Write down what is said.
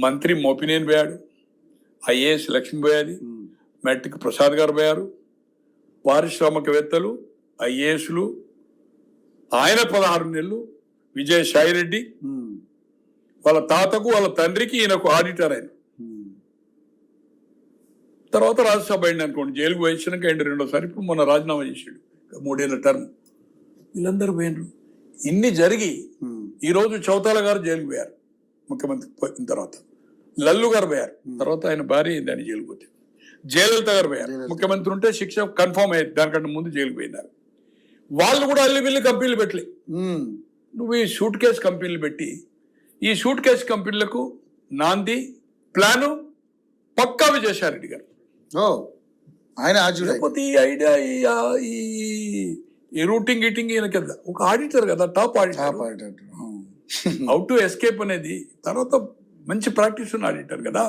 మంత్రి మోపినేని పోయాడు, ఐఏఎస్ లక్ష్మి పోయాది, మెట్టిక్ ప్రసాద్ గారు పోయారు, పారిశ్రామికవేత్తలు, ఐఏఎస్లు, ఆయన 16 నెలలు, విజయసాయిరెడ్డి వాళ్ళ తాతకు వాళ్ళ తండ్రికి ఈయనకు ఆడిటర్ ఆయన. తర్వాత రాజ్యసభ అయింది అనుకోండి, జైలుకు పోయించాక అయింది రెండోసారి. ఇప్పుడు మొన్న రాజీనామా చేసాడు, 3 ఏళ్ల టర్మ్. వీళ్ళందరూ పోయినరు. ఇన్ని జరిగి ఈరోజు చౌతాల గారు జైలుకు పోయారు, ముఖ్యమంత్రి పోయిన తర్వాత. లల్లు గారు పోయారు, తర్వాత ఆయన భార్య అయింది, ఆయన జైలుకు పోతే. జయలలిత గారు పోయారు, ముఖ్యమంత్రి ఉంటే శిక్ష కన్ఫర్మ్ అయ్యేది, దానికంటే ముందు జైలుకు పోయినారు. వాళ్ళు కూడా అల్లి బిల్లి కంపెనీలు పెట్టలే. నువ్వు ఈ సూట్ కేసు కంపెనీలు పెట్టి, ఈ సూట్ కేసు కంపెనీలకు నాంది ప్లాను పక్కా విజయసాయిరెడ్డి గారు. ఆయన లేకపోతే ఈ ఐడియా ఈ రూటింగ్ ఈటింగ్ ఈయనకి ఒక ఆడిటర్ కదా, top auditor. How to escape అనేది తర్వాత మంచి ప్రాక్టీస్ ఉన్న ఆడిటర్ కదా.